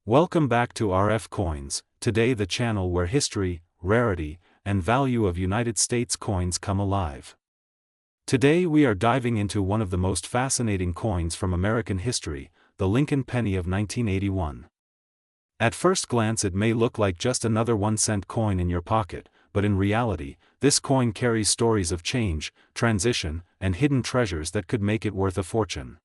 Welcome back to RF Coins, today the channel where history, rarity, and value of United States coins come alive. Today we are diving into one of the most fascinating coins from American history, the Lincoln penny of 1981. At first glance it may look like just another 1-cent coin in your pocket, but in reality, this coin carries stories of change, transition, and hidden treasures that could make it worth a fortune.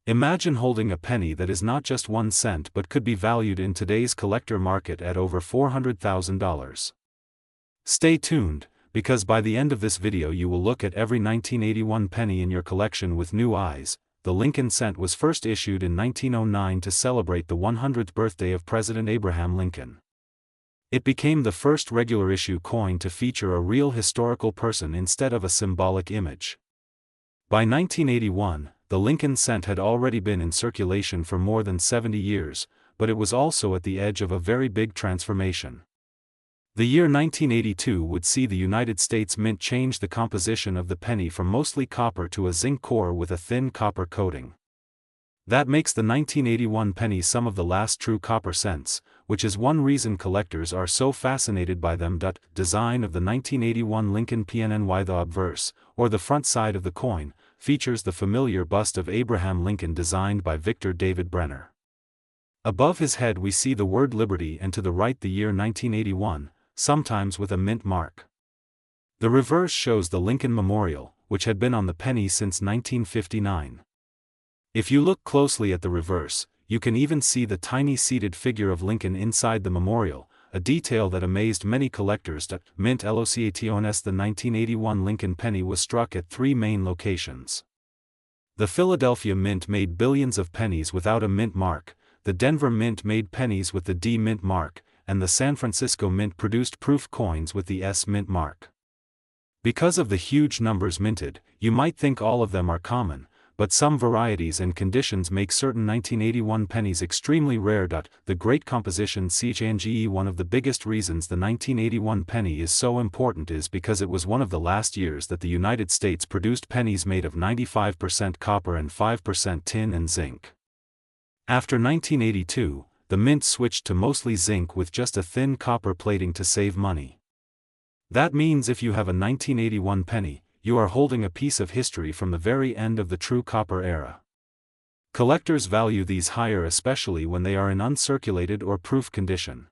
Imagine holding a penny that is not just 1 cent but could be valued in today's collector market at over $400,000. Stay tuned, because by the end of this video you will look at every 1981 penny in your collection with new eyes. The Lincoln cent was first issued in 1909 to celebrate the 100th birthday of President Abraham Lincoln. It became the first regular issue coin to feature a real historical person instead of a symbolic image. By 1981, the Lincoln cent had already been in circulation for more than 70 years, but it was also at the edge of a very big transformation. The year 1982 would see the United States Mint change the composition of the penny from mostly copper to a zinc core with a thin copper coating. That makes the 1981 penny some of the last true copper cents, which is one reason collectors are so fascinated by them. Design of the 1981 Lincoln PNNY. The obverse, or the front side of the coin, features the familiar bust of Abraham Lincoln designed by Victor David Brenner. Above his head we see the word Liberty and to the right the year 1981, sometimes with a mint mark. The reverse shows the Lincoln Memorial, which had been on the penny since 1959. If you look closely at the reverse, you can even see the tiny seated figure of Lincoln inside the memorial, a detail that amazed many collectors. Mint locations. The 1981 Lincoln penny was struck at 3 main locations. The Philadelphia Mint made billions of pennies without a mint mark, the Denver Mint made pennies with the D mint mark, and the San Francisco Mint produced proof coins with the S mint mark. Because of the huge numbers minted, you might think all of them are common, but some varieties and conditions make certain 1981 pennies extremely rare. The Great Composition change. One of the biggest reasons the 1981 penny is so important is because it was one of the last years that the United States produced pennies made of 95% copper and 5% tin and zinc. After 1982, the mint switched to mostly zinc with just a thin copper plating to save money. That means if you have a 1981 penny, you are holding a piece of history from the very end of the true copper era. Collectors value these higher especially when they are in uncirculated or proof condition.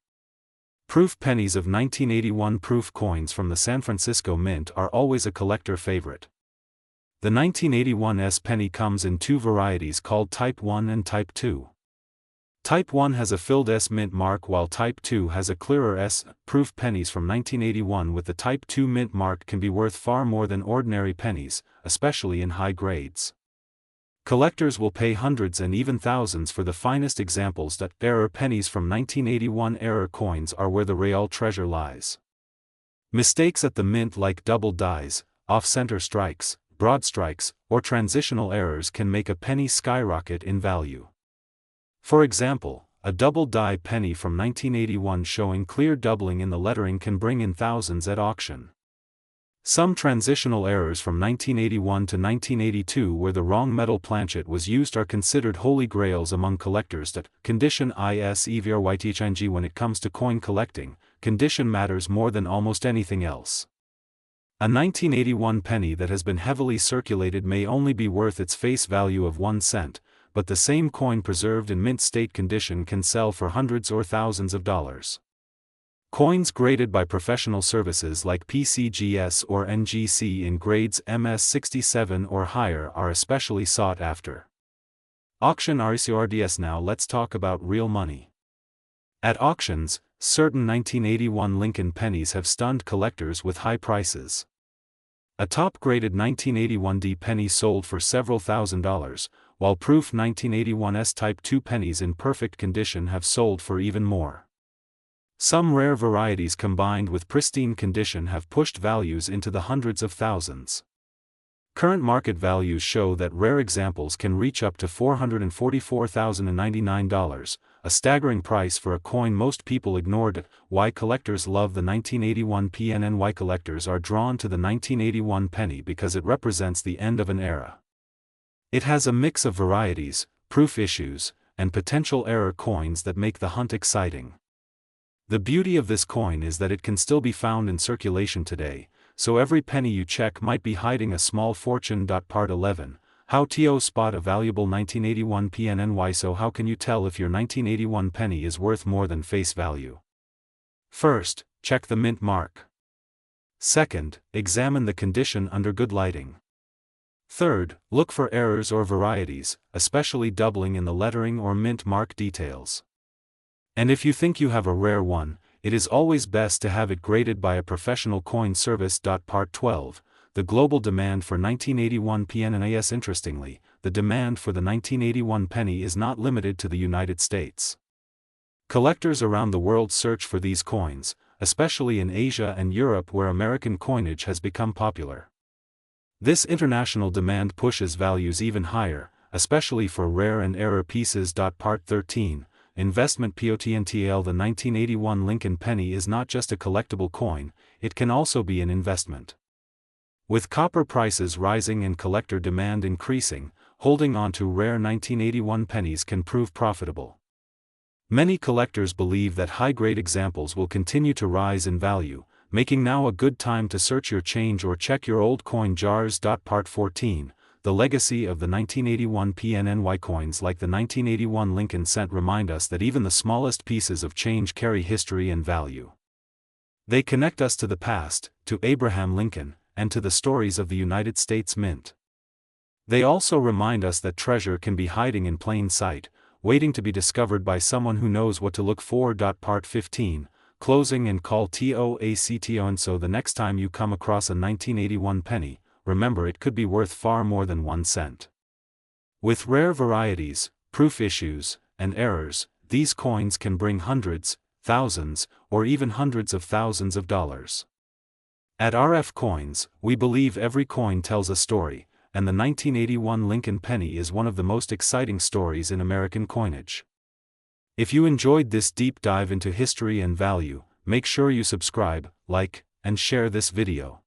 Proof pennies of 1981 proof coins from the San Francisco Mint are always a collector favorite. The 1981 S penny comes in 2 varieties called Type 1 and Type 2. Type 1 has a filled S mint mark while Type 2 has a clearer S. Proof pennies from 1981 with the Type 2 mint mark can be worth far more than ordinary pennies, especially in high grades. Collectors will pay hundreds and even thousands for the finest examples. Error pennies from 1981 error coins are where the real treasure lies. Mistakes at the mint like double dies, off-center strikes, broad strikes, or transitional errors can make a penny skyrocket in value. For example, a double die penny from 1981 showing clear doubling in the lettering can bring in thousands at auction. Some transitional errors from 1981 to 1982 where the wrong metal planchet was used are considered holy grails among collectors. Condition is everything. When it comes to coin collecting, condition matters more than almost anything else. A 1981 penny that has been heavily circulated may only be worth its face value of 1 cent, but the same coin preserved in mint state condition can sell for hundreds or thousands of dollars. Coins graded by professional services like PCGS or NGC in grades MS67 or higher are especially sought after. Auction RCRDS. Now let's talk about real money. At auctions, certain 1981 Lincoln pennies have stunned collectors with high prices. A top-graded 1981 D penny sold for several $1,000s, while proof 1981 S Type 2 pennies in perfect condition have sold for even more. Some rare varieties combined with pristine condition have pushed values into the hundreds of thousands. Current market values show that rare examples can reach up to $444,099, a staggering price for a coin most people ignored. Why collectors love the 1981 PNNY. Collectors are drawn to the 1981 penny because it represents the end of an era. It has a mix of varieties, proof issues, and potential error coins that make the hunt exciting. The beauty of this coin is that it can still be found in circulation today, so every penny you check might be hiding a small fortune. Part 11. How to spot a valuable 1981 PNNY. So how can you tell if your 1981 penny is worth more than face value? First, check the mint mark. Second, examine the condition under good lighting. Third, look for errors or varieties, especially doubling in the lettering or mint mark details. And if you think you have a rare one, it is always best to have it graded by a professional coin service. Part 12. The global demand for 1981 PNNAs. Interestingly, the demand for the 1981 penny is not limited to the United States. Collectors around the world search for these coins, especially in Asia and Europe where American coinage has become popular. This international demand pushes values even higher, especially for rare and error pieces. Part 13. Investment potential. The 1981 Lincoln penny is not just a collectible coin, it can also be an investment. With copper prices rising and collector demand increasing, holding on to rare 1981 pennies can prove profitable. Many collectors believe that high-grade examples will continue to rise in value, making now a good time to search your change or check your old coin jars. Part 14. The legacy of the 1981 PNNY coins. Like the 1981 Lincoln cent remind us that even the smallest pieces of change carry history and value. They connect us to the past, to Abraham Lincoln, and to the stories of the United States Mint. They also remind us that treasure can be hiding in plain sight, waiting to be discovered by someone who knows what to look for. Part 15. Closing and call to act. And so the next time you come across a 1981 penny, remember it could be worth far more than 1 cent. With rare varieties, proof issues, and errors, these coins can bring hundreds, thousands, or even hundreds of thousands of dollars. At RF Coins, we believe every coin tells a story, and the 1981 Lincoln penny is one of the most exciting stories in American coinage. If you enjoyed this deep dive into history and value, make sure you subscribe, like, and share this video.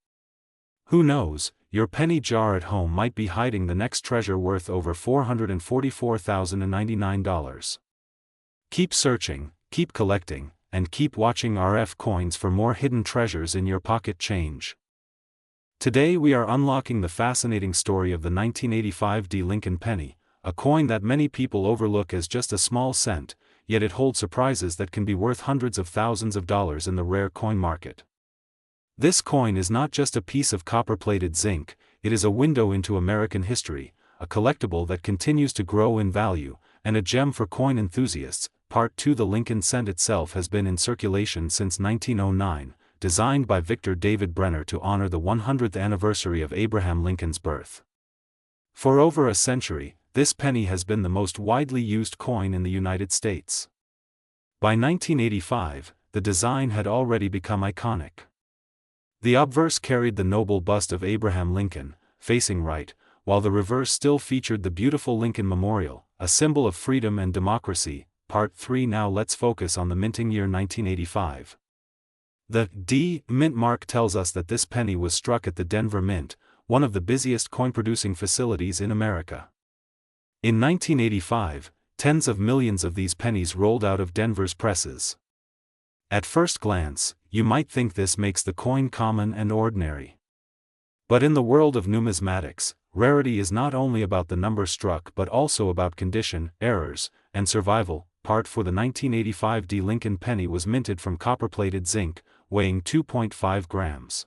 Who knows, your penny jar at home might be hiding the next treasure worth over $444,099. Keep searching, keep collecting, and keep watching RF Coins for more hidden treasures in your pocket change. Today we are unlocking the fascinating story of the 1985 Lincoln penny, a coin that many people overlook as just a small cent, yet it holds surprises that can be worth hundreds of thousands of dollars in the rare coin market. This coin is not just a piece of copper-plated zinc, it is a window into American history, a collectible that continues to grow in value, and a gem for coin enthusiasts. Part 2. The Lincoln cent itself has been in circulation since 1909, designed by Victor David Brenner to honor the 100th anniversary of Abraham Lincoln's birth. For over a century, this penny has been the most widely used coin in the United States. By 1985, the design had already become iconic. The obverse carried the noble bust of Abraham Lincoln, facing right, while the reverse still featured the beautiful Lincoln Memorial, a symbol of freedom and democracy. Part 3. Now let's focus on the minting year 1985. The D mint mark tells us that this penny was struck at the Denver Mint, one of the busiest coin-producing facilities in America. In 1985, tens of millions of these pennies rolled out of Denver's presses. At first glance, you might think this makes the coin common and ordinary. But in the world of numismatics, rarity is not only about the number struck but also about condition, errors, and survival. Part 4. The 1985 Lincoln penny was minted from copper-plated zinc, weighing 2.5 grams.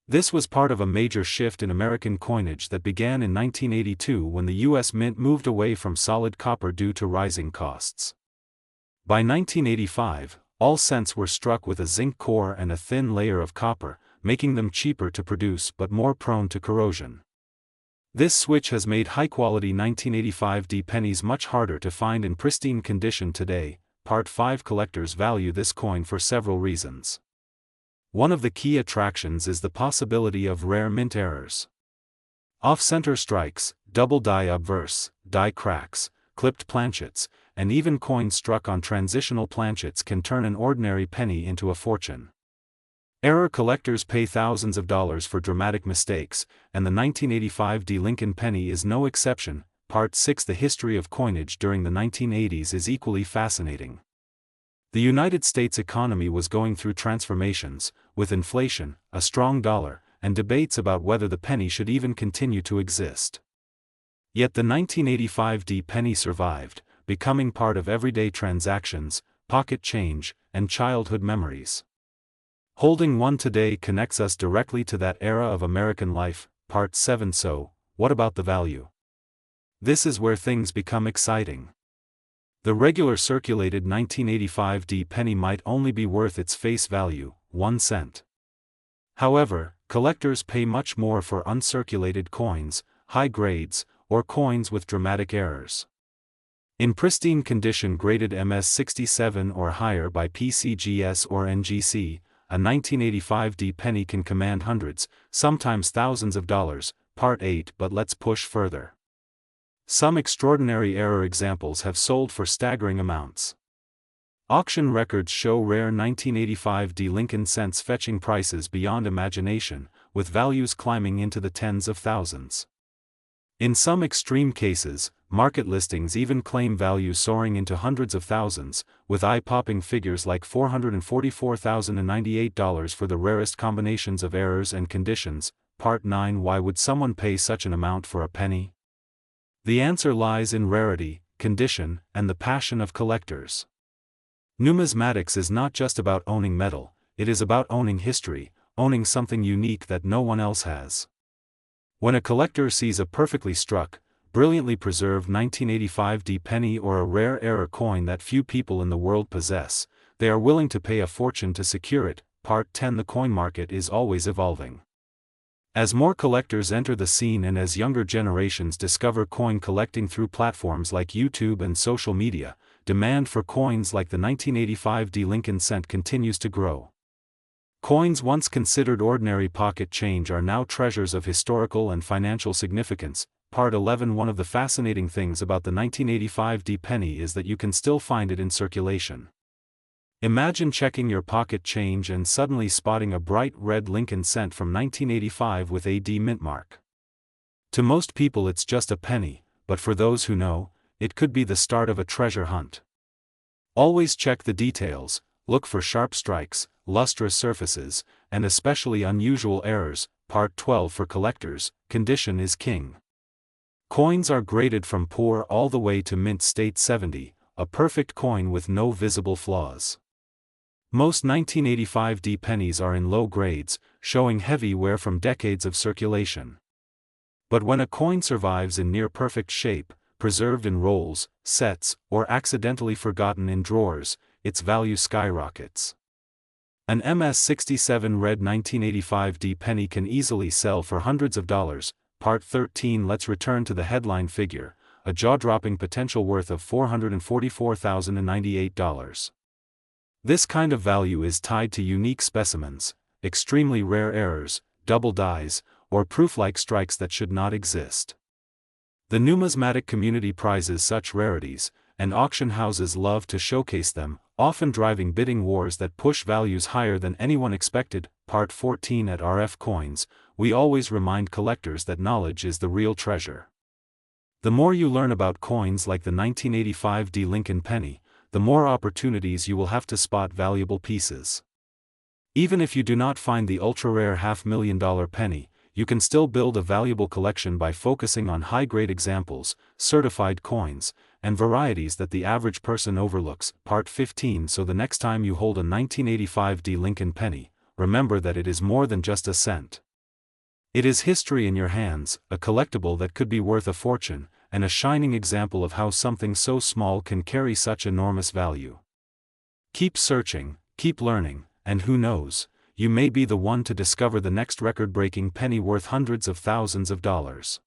This was part of a major shift in American coinage that began in 1982 when the U.S. Mint moved away from solid copper due to rising costs. By 1985, all cents were struck with a zinc core and a thin layer of copper, making them cheaper to produce but more prone to corrosion. This switch has made high-quality 1985 pennies much harder to find in pristine condition today. Part 5. Collectors value this coin for several reasons. One of the key attractions is the possibility of rare mint errors. Off-center strikes, double die obverse, die cracks, clipped planchets, and even coins struck on transitional planchets can turn an ordinary penny into a fortune. Error collectors pay thousands of dollars for dramatic mistakes, and the 1985 Lincoln penny is no exception. Part 6. The history of coinage during the 1980s is equally fascinating. The United States economy was going through transformations, with inflation, a strong dollar, and debates about whether the penny should even continue to exist. Yet the 1985 penny survived, becoming part of everyday transactions, pocket change, and childhood memories. Holding one today connects us directly to that era of American life. Part 7. So, what about the value? This is where things become exciting. The regular circulated 1985 penny might only be worth its face value, 1 cent. However, collectors pay much more for uncirculated coins, high grades, or coins with dramatic errors. In pristine condition graded MS67 or higher by PCGS or NGC, a 1985 penny can command hundreds, sometimes thousands of dollars. Part 8. But let's push further. Some extraordinary error examples have sold for staggering amounts. Auction records show rare 1985 Lincoln cents fetching prices beyond imagination, with values climbing into the tens of thousands. In some extreme cases, market listings even claim values soaring into hundreds of thousands, with eye-popping figures like $444,098 for the rarest combinations of errors and conditions. Part 9. Why would someone pay such an amount for a penny? The answer lies in rarity, condition, and the passion of collectors. Numismatics is not just about owning metal, it is about owning history, owning something unique that no one else has. When a collector sees a perfectly struck, brilliantly preserved 1985 penny or a rare error coin that few people in the world possess, they are willing to pay a fortune to secure it. Part 10. The coin market is always evolving. As more collectors enter the scene and as younger generations discover coin collecting through platforms like YouTube and social media, demand for coins like the 1985 Lincoln cent continues to grow. Coins once considered ordinary pocket change are now treasures of historical and financial significance. Part 11. One of the fascinating things about the 1985 penny is that you can still find it in circulation. Imagine checking your pocket change and suddenly spotting a bright red Lincoln cent from 1985 with a D mint mark. To most people it's just a penny, but for those who know, it could be the start of a treasure hunt. Always check the details, look for sharp strikes, lustrous surfaces, and especially unusual errors. Part 12. For collectors, condition is king. Coins are graded from poor all the way to mint state 70, a perfect coin with no visible flaws. Most 1985 pennies are in low grades, showing heavy wear from decades of circulation. But when a coin survives in near-perfect shape, preserved in rolls, sets, or accidentally forgotten in drawers, its value skyrockets. An MS67 red 1985 penny can easily sell for hundreds of dollars. Part 13. Let's return to the headline figure, a jaw-dropping potential worth of $444,098. This kind of value is tied to unique specimens, extremely rare errors, double dies, or proof-like strikes that should not exist. The numismatic community prizes such rarities, and auction houses love to showcase them, often driving bidding wars that push values higher than anyone expected. Part 14. At RF Coins, we always remind collectors that knowledge is the real treasure. The more you learn about coins like the 1985 Lincoln penny, the more opportunities you will have to spot valuable pieces. Even if you do not find the ultra-rare $500,000 penny, you can still build a valuable collection by focusing on high-grade examples, certified coins, and varieties that the average person overlooks. Part 15. So the next time you hold a 1985 Lincoln penny, remember that it is more than just a cent. It is history in your hands, a collectible that could be worth a fortune, and a shining example of how something so small can carry such enormous value. Keep searching, keep learning, and who knows, you may be the one to discover the next record-breaking penny worth hundreds of thousands of dollars.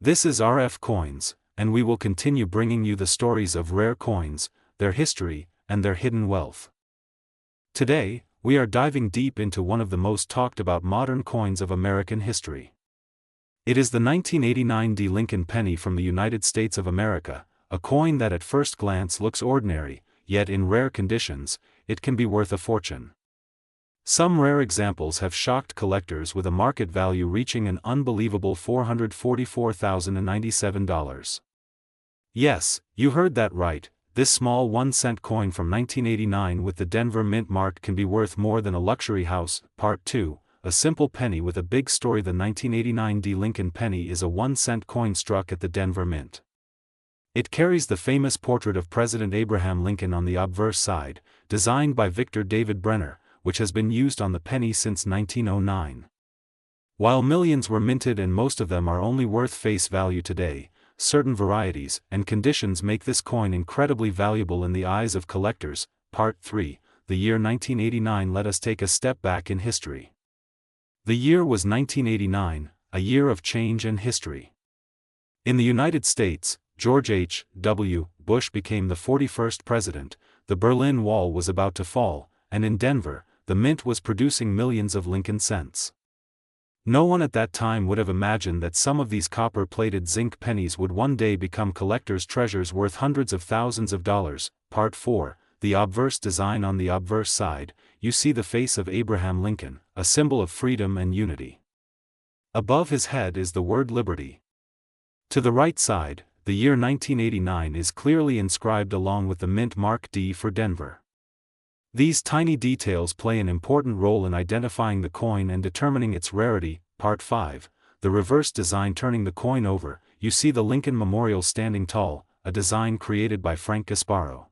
This is RF Coins, and we will continue bringing you the stories of rare coins, their history, and their hidden wealth. Today, we are diving deep into one of the most talked about modern coins of American history. It is the 1989 Lincoln penny from the United States of America, a coin that at first glance looks ordinary, yet in rare conditions, it can be worth a fortune. Some rare examples have shocked collectors with a market value reaching an unbelievable $444,097. Yes, you heard that right, this small 1-cent coin from 1989 with the Denver Mint mark can be worth more than a luxury house. Part 2, a simple penny with a big story. The 1989 D. Lincoln penny is a 1-cent coin struck at the Denver Mint. It carries the famous portrait of President Abraham Lincoln on the obverse side, designed by Victor David Brenner, which has been used on the penny since 1909. While millions were minted and most of them are only worth face value today, certain varieties and conditions make this coin incredibly valuable in the eyes of collectors. Part 3, the year 1989. Let us take a step back in history. The year was 1989, a year of change and history. In the United States, George H. W. Bush became the 41st president, the Berlin Wall was about to fall, and in Denver, the Mint was producing millions of Lincoln cents. No one at that time would have imagined that some of these copper-plated zinc pennies would one day become collectors' treasures worth hundreds of thousands of dollars. Part 4, the obverse design. On the obverse side, you see the face of Abraham Lincoln, a symbol of freedom and unity. Above his head is the word liberty. To the right side, the year 1989 is clearly inscribed along with the Mint mark D for Denver. These tiny details play an important role in identifying the coin and determining its rarity. Part 5, the reverse design. Turning the coin over, you see the Lincoln Memorial standing tall, a design created by Frank Gasparo.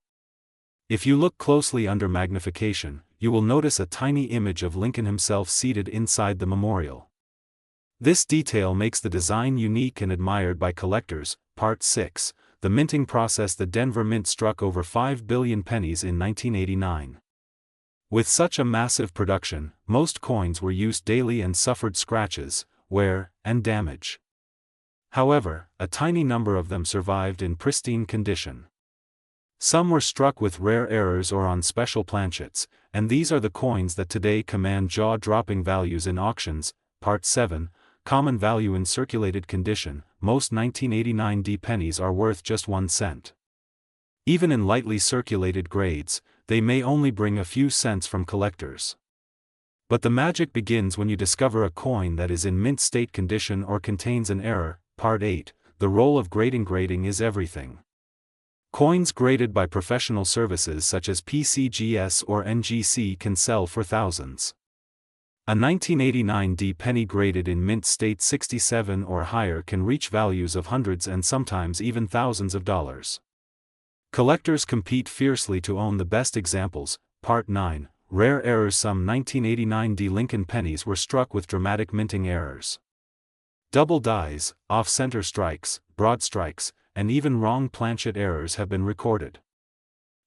If you look closely under magnification, you will notice a tiny image of Lincoln himself seated inside the memorial. This detail makes the design unique and admired by collectors. Part 6, the minting process. The Denver Mint struck over 5 billion pennies in 1989. With such a massive production, most coins were used daily and suffered scratches, wear, and damage. However, a tiny number of them survived in pristine condition. Some were struck with rare errors or on special planchets, and these are the coins that today command jaw-dropping values in auctions. Part 7, common value. In circulated condition, most 1989 D pennies are worth just 1 cent. Even in lightly circulated grades, they may only bring a few cents from collectors. But the magic begins when you discover a coin that is in mint state condition or contains an error. Part 8, the role of grading. Grading is everything. Coins graded by professional services such as PCGS or NGC can sell for thousands. A 1989 D penny graded in mint state 67 or higher can reach values of hundreds and sometimes even thousands of dollars. Collectors compete fiercely to own the best examples. Part 9, rare errors. Some 1989 D Lincoln pennies were struck with dramatic minting errors. Double dies, off-center strikes, broad strikes, and even wrong planchet errors have been recorded.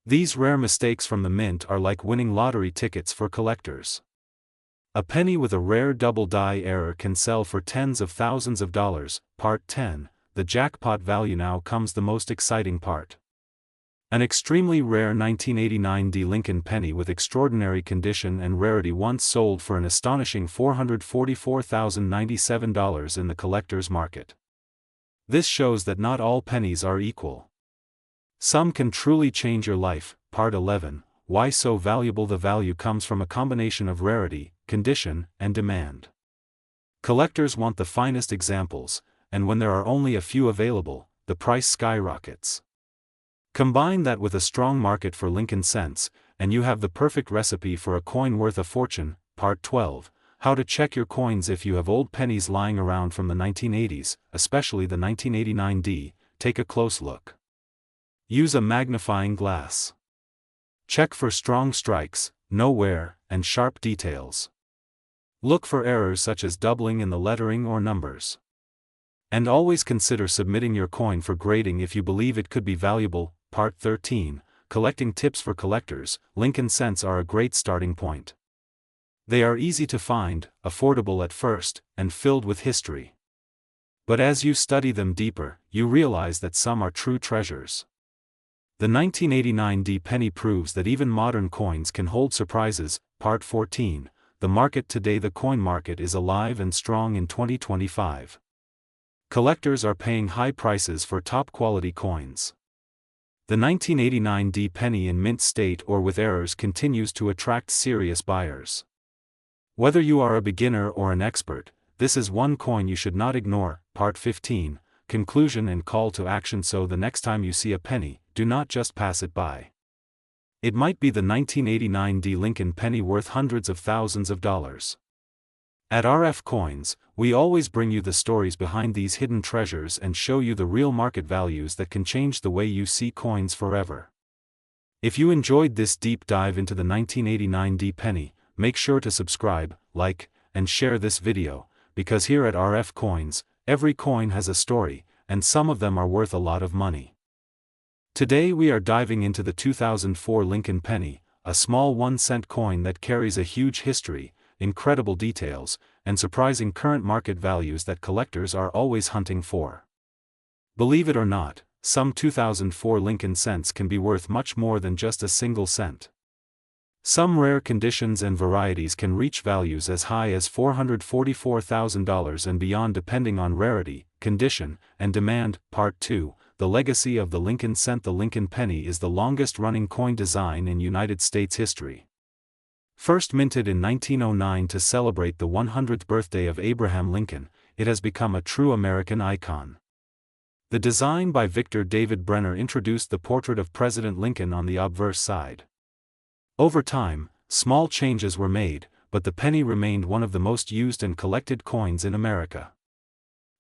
These rare mistakes from the mint are like winning lottery tickets for collectors. A penny with a rare double die error can sell for tens of thousands of dollars. Part 10, the jackpot value. Now comes the most exciting part. An extremely rare 1989 D Lincoln penny with extraordinary condition and rarity once sold for an astonishing $444,097 in the collector's market. This shows that not all pennies are equal. Some can truly change your life. Part 11, why so valuable? The value comes from a combination of rarity, condition, and demand. Collectors want the finest examples, and when there are only a few available, the price skyrockets. Combine that with a strong market for Lincoln cents, and you have the perfect recipe for a coin worth a fortune. Part 12, how to check your coins. If you have old pennies lying around from the 1980s, especially the 1989 D, take a close look. Use a magnifying glass. Check for strong strikes, no wear, and sharp details. Look for errors such as doubling in the lettering or numbers. And always consider submitting your coin for grading if you believe it could be valuable. Part 13, collecting tips for collectors. Lincoln cents are a great starting point. They are easy to find, affordable at first, and filled with history. But as you study them deeper, you realize that some are true treasures. The 1989 D penny proves that even modern coins can hold surprises. Part 14, the market today. The coin market is alive and strong in 2025. Collectors are paying high prices for top-quality coins. The 1989 D penny in mint state or with errors continues to attract serious buyers. Whether you are a beginner or an expert, this is one coin you should not ignore. Part 15, Conclusion and Call to Action. So the next time you see a penny, do not just pass it by. It might be the 1989 D. Lincoln penny worth hundreds of thousands of dollars. At RF Coins, we always bring you the stories behind these hidden treasures and show you the real market values that can change the way you see coins forever. If you enjoyed this deep dive into the 1989 D penny, make sure to subscribe, like, and share this video, because here at RF Coins, every coin has a story, and some of them are worth a lot of money. Today we are diving into the 2004 Lincoln penny, a small 1-cent coin that carries a huge history, incredible details, and surprising current market values that collectors are always hunting for. Believe it or not, some 2004 Lincoln cents can be worth much more than just a single cent. Some rare conditions and varieties can reach values as high as $444,000 and beyond depending on rarity, condition, and demand. Part 2, The Legacy of the Lincoln Cent. The Lincoln penny is the longest-running coin design in United States history. First minted in 1909 to celebrate the 100th birthday of Abraham Lincoln, it has become a true American icon. The design by Victor David Brenner introduced the portrait of President Lincoln on the obverse side. Over time, small changes were made, but the penny remained one of the most used and collected coins in America.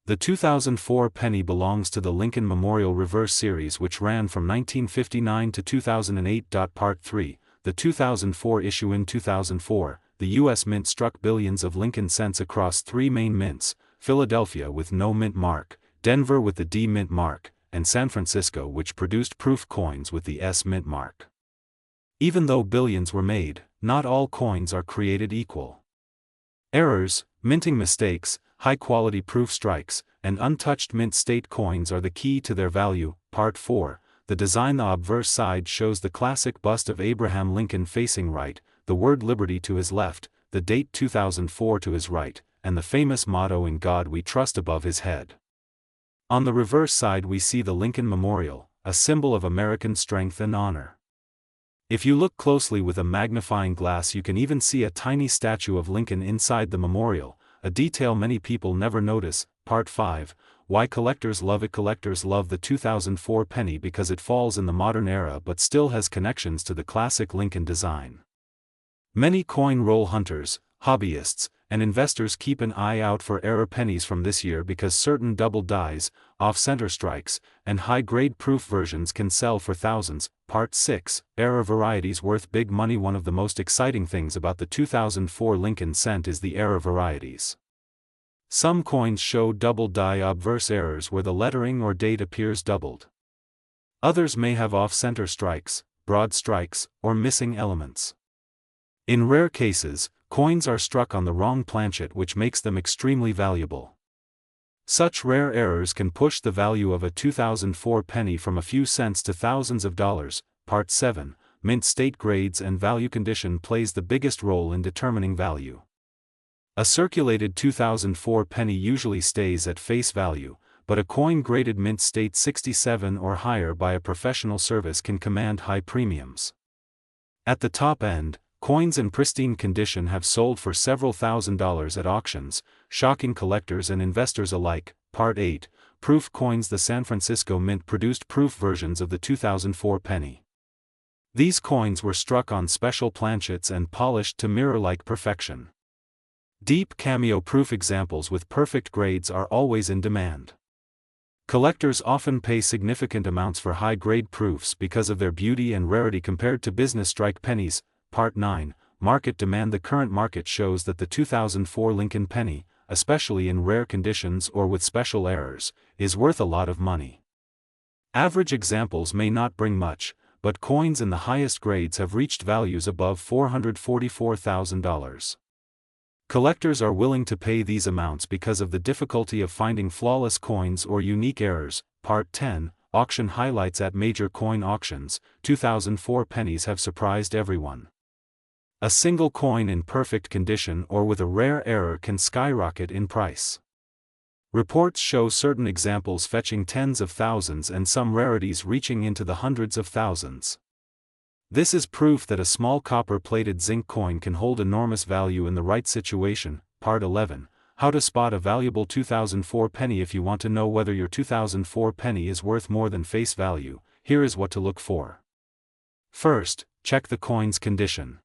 The 2004 penny belongs to the Lincoln Memorial Reverse Series, which ran from 1959 to 2008. Part 3, The 2004 issue. In 2004, the U.S. Mint struck billions of Lincoln cents across three main mints: Philadelphia with no mint mark, Denver with the D mint mark, and San Francisco, which produced proof coins with the S mint mark. Even though billions were made, not all coins are created equal. Errors, minting mistakes, high-quality proof strikes, and untouched mint state coins are the key to their value. Part 4, The Design. The obverse side shows the classic bust of Abraham Lincoln facing right, the word liberty to his left, the date 2004 to his right, and the famous motto "In God We Trust" above his head. On the reverse side we see the Lincoln Memorial, a symbol of American strength and honor. If you look closely with a magnifying glass, you can even see a tiny statue of Lincoln inside the memorial, a detail many people never notice. Part 5, Why Collectors Love It. Collectors love the 2004 penny because it falls in the modern era but still has connections to the classic Lincoln design. Many coin roll hunters, hobbyists, and investors keep an eye out for error pennies from this year because certain double dies, off-center strikes, and high-grade proof versions can sell for thousands. Part 6, Error varieties worth big money. One of the most exciting things about the 2004 Lincoln cent is the error varieties. Some coins show double die obverse errors where the lettering or date appears doubled. Others may have off-center strikes, broad strikes, or missing elements. In rare cases, coins are struck on the wrong planchet, which makes them extremely valuable. Such rare errors can push the value of a 2004 penny from a few cents to thousands of dollars. Part 7, Mint state. Grades and value. Condition plays the biggest role in determining value. A circulated 2004 penny usually stays at face value, but a coin graded mint state 67 or higher by a professional service can command high premiums. At the top end, coins in pristine condition have sold for several $1,000s at auctions, shocking collectors and investors alike. Part 8, Proof coins. The San Francisco Mint produced proof versions of the 2004 penny. These coins were struck on special planchets and polished to mirror-like perfection. Deep cameo proof examples with perfect grades are always in demand. Collectors often pay significant amounts for high-grade proofs because of their beauty and rarity compared to business strike pennies. Part 9, Market demand. The current market shows that the 2004 Lincoln penny, especially in rare conditions or with special errors, is worth a lot of money. Average examples may not bring much, but coins in the highest grades have reached values above $444,000. Collectors are willing to pay these amounts because of the difficulty of finding flawless coins or unique errors. Part 10, Auction highlights. At major coin auctions, 2004 pennies have surprised everyone. A single coin in perfect condition or with a rare error can skyrocket in price. Reports show certain examples fetching tens of thousands and some rarities reaching into the hundreds of thousands. This is proof that a small copper-plated zinc coin can hold enormous value in the right situation. Part 11. How to spot a valuable 2004 penny. If you want to know whether your 2004 penny is worth more than face value, here is what to look for. First, check the coin's condition.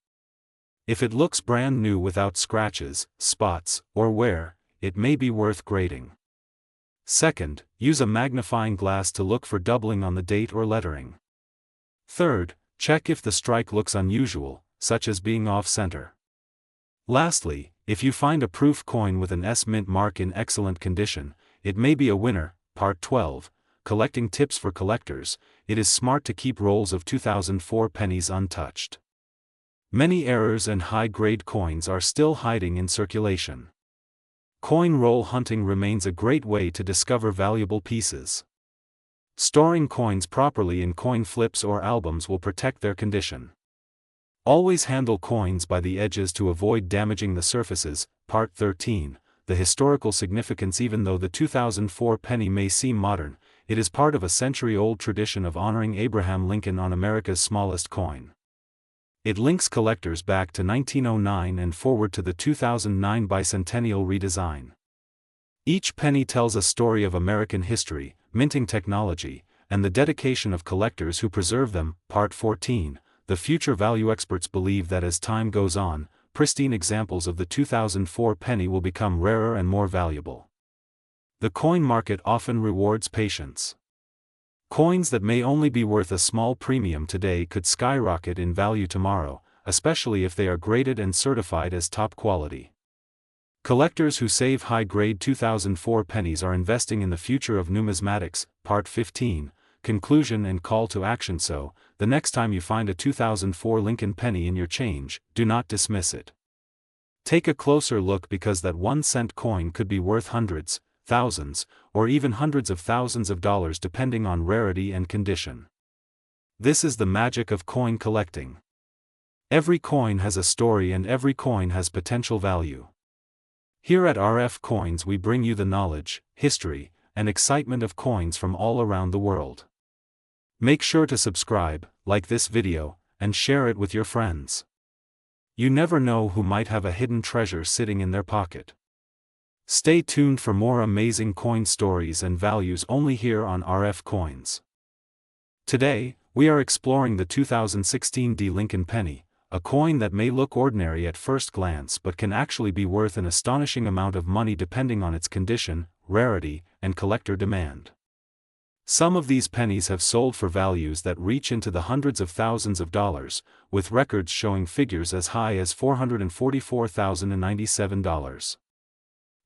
If it looks brand new without scratches, spots, or wear, it may be worth grading. Second, use a magnifying glass to look for doubling on the date or lettering. Third, check if the strike looks unusual, such as being off-center. Lastly, if you find a proof coin with an S mint mark in excellent condition, it may be a winner. Part 12. Collecting tips for collectors. It is smart to keep rolls of 2004 pennies untouched. Many errors and high-grade coins are still hiding in circulation. Coin roll hunting remains a great way to discover valuable pieces. Storing coins properly in coin flips or albums will protect their condition. Always handle coins by the edges to avoid damaging the surfaces. Part 13. The historical significance. Even though the 2004 penny may seem modern, it is part of a century-old tradition of honoring Abraham Lincoln on America's smallest coin. It links collectors back to 1909 and forward to the 2009 bicentennial redesign. Each penny tells a story of American history, minting technology, and the dedication of collectors who preserve them. Part 14. The future value. Experts believe that as time goes on, pristine examples of the 2004 penny will become rarer and more valuable. The coin market often rewards patience. Coins that may only be worth a small premium today could skyrocket in value tomorrow, especially if they are graded and certified as top quality. Collectors who save high-grade 2004 pennies are investing in the future of numismatics. Part 15. Conclusion and call to action. So, the next time you find a 2004 Lincoln penny in your change, do not dismiss it. Take a closer look, because that 1-cent coin could be worth hundreds, thousands, or even hundreds of thousands of dollars depending on rarity and condition. This is the magic of coin collecting. Every coin has a story and every coin has potential value. Here at RF Coins we bring you the knowledge, history, and excitement of coins from all around the world. Make sure to subscribe, like this video, and share it with your friends. You never know who might have a hidden treasure sitting in their pocket. Stay tuned for more amazing coin stories and values only here on RF Coins. Today, we are exploring the 2016 D Lincoln penny, a coin that may look ordinary at first glance but can actually be worth an astonishing amount of money depending on its condition, rarity, and collector demand. Some of these pennies have sold for values that reach into the hundreds of thousands of dollars, with records showing figures as high as $444,097.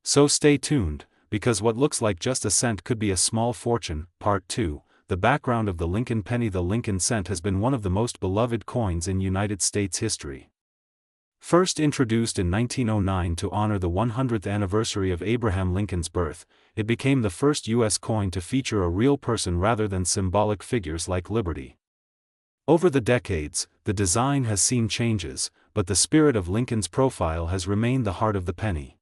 So stay tuned, because what looks like just a cent could be a small fortune. Part 2. The background of the Lincoln penny. The Lincoln cent has been one of the most beloved coins in United States history. First introduced in 1909 to honor the 100th anniversary of Abraham Lincoln's birth, it became the first U.S. coin to feature a real person rather than symbolic figures like Liberty. Over the decades, the design has seen changes, but the spirit of Lincoln's profile has remained the heart of the penny.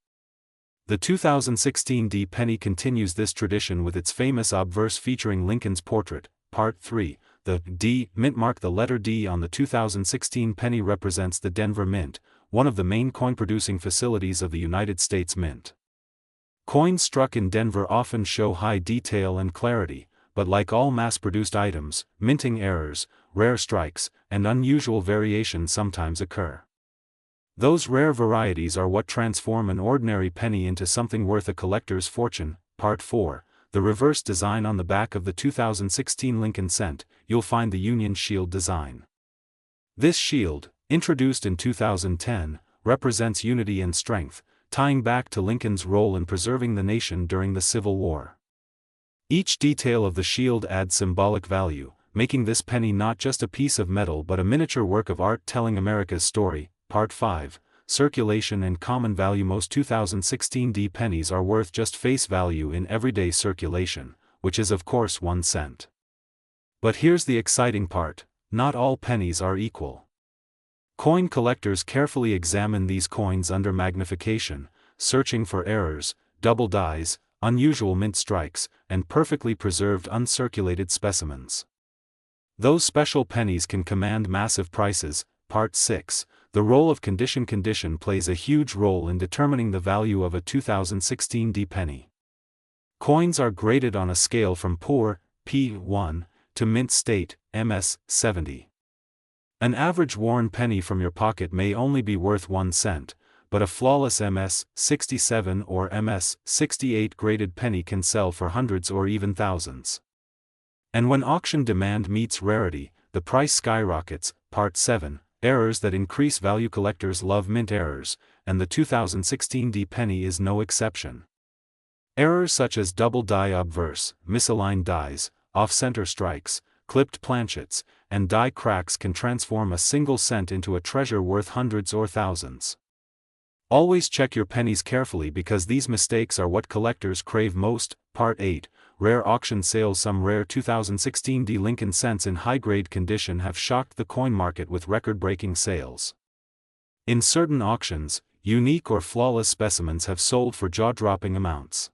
The 2016 D penny continues this tradition with its famous obverse featuring Lincoln's portrait. Part 3. The D mint mark. The letter D on the 2016 penny represents the Denver Mint, one of the main coin-producing facilities of the United States Mint. Coins struck in Denver often show high detail and clarity, but like all mass-produced items, minting errors, rare strikes, and unusual variations sometimes occur. Those rare varieties are what transform an ordinary penny into something worth a collector's fortune. Part 4. The reverse design. On the back of the 2016 Lincoln cent, you'll find the Union Shield design. This shield, introduced in 2010, represents unity and strength, tying back to Lincoln's role in preserving the nation during the Civil War. Each detail of the shield adds symbolic value, making this penny not just a piece of metal but a miniature work of art telling America's story. Part 5. Circulation and common value. Most 2016 D pennies are worth just face value in everyday circulation, which is of course 1 cent. But here's the exciting part: not all pennies are equal. Coin collectors carefully examine these coins under magnification, searching for errors, double dies, unusual mint strikes, and perfectly preserved uncirculated specimens. Those special pennies can command massive prices. Part 6. The role of condition plays a huge role in determining the value of a 2016 D penny. Coins are graded on a scale from poor, P1, to mint state, MS, 70. An average worn penny from your pocket may only be worth 1 cent, but a flawless MS, 67 or MS, 68 graded penny can sell for hundreds or even thousands. And when auction demand meets rarity, the price skyrockets. Part 7. Errors that increase value. Collectors love mint errors, and the 2016 D penny is no exception. Errors such as double die obverse, misaligned dies, off-center strikes, clipped planchets, and die cracks can transform a single cent into a treasure worth hundreds or thousands. Always check your pennies carefully because these mistakes are what collectors crave most. Part 8. Rare auction sales. Some rare 2016 D Lincoln cents in high-grade condition have shocked the coin market with record-breaking sales. In certain auctions, unique or flawless specimens have sold for jaw-dropping amounts.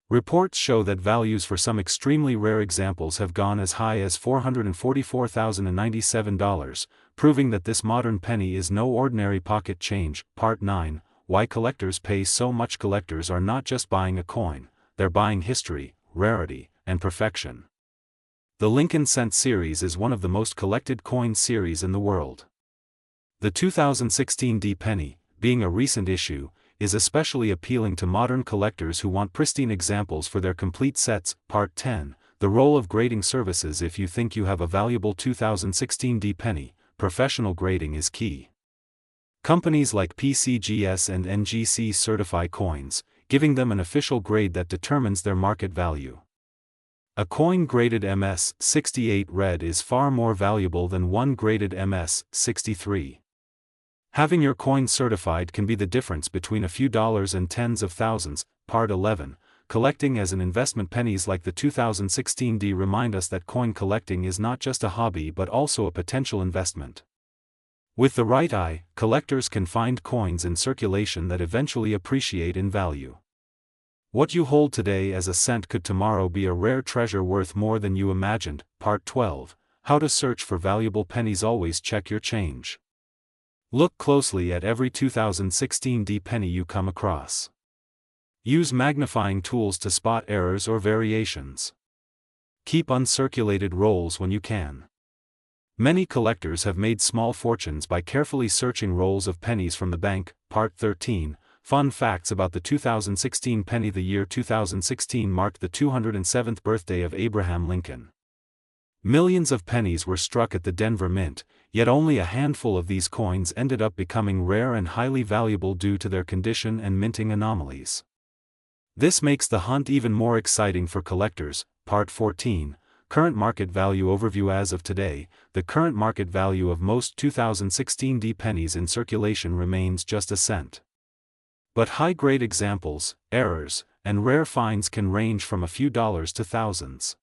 Reports show that values for some extremely rare examples have gone as high as $444,097, proving that this modern penny is no ordinary pocket change. Part 9. Why collectors pay so much. Collectors are not just buying a coin, they're buying history, rarity, and perfection. The Lincoln Cent series is one of the most collected coin series in the world. The 2016 D penny, being a recent issue, is especially appealing to modern collectors who want pristine examples for their complete sets. Part 10. The role of grading services. If you think you have a valuable 2016 D penny, professional grading is key. Companies like PCGS and NGC certify coins, giving them an official grade that determines their market value. A coin graded MS 68 red is far more valuable than one graded MS 63. Having your coin certified can be the difference between a few dollars and tens of thousands. Part 11. Collecting as an investment. Pennies like the 2016 D remind us that coin collecting is not just a hobby but also a potential investment. With the right eye, collectors can find coins in circulation that eventually appreciate in value. What you hold today as a cent could tomorrow be a rare treasure worth more than you imagined. Part 12. How to search for valuable pennies. Always check your change. Look closely at every 2016 D penny you come across. Use magnifying tools to spot errors or variations. Keep uncirculated rolls when you can. Many collectors have made small fortunes by carefully searching rolls of pennies from the bank. Part 13. Fun facts about the 2016 penny. The year 2016 marked the 207th birthday of Abraham Lincoln. Millions of pennies were struck at the Denver Mint, yet only a handful of these coins ended up becoming rare and highly valuable due to their condition and minting anomalies. This makes the hunt even more exciting for collectors. Part 14. Current market value overview. As of today, the current market value of most 2016 D pennies in circulation remains just a cent. But high-grade examples, errors, and rare finds can range from a few dollars to thousands.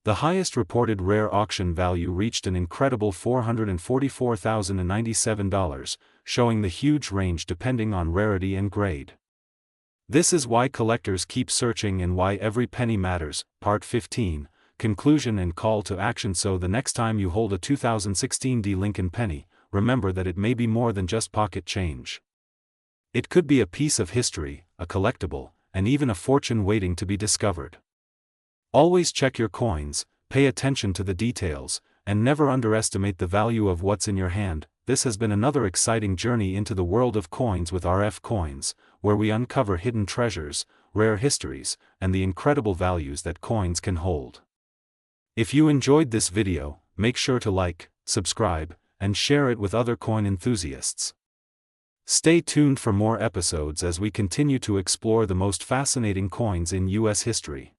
The highest reported rare auction value reached an incredible $444,097, showing the huge range depending on rarity and grade. This is why collectors keep searching and why every penny matters. Part 15. Conclusion and call to action. So the next time you hold a 2016 D Lincoln penny, remember that it may be more than just pocket change. It could be a piece of history, a collectible, and even a fortune waiting to be discovered. Always check your coins, pay attention to the details, and never underestimate the value of what's in your hand. This has been another exciting journey into the world of coins with RF Coins, where we uncover hidden treasures, rare histories, and the incredible values that coins can hold. If you enjoyed this video, make sure to like, subscribe, and share it with other coin enthusiasts. Stay tuned for more episodes as we continue to explore the most fascinating coins in U.S. history.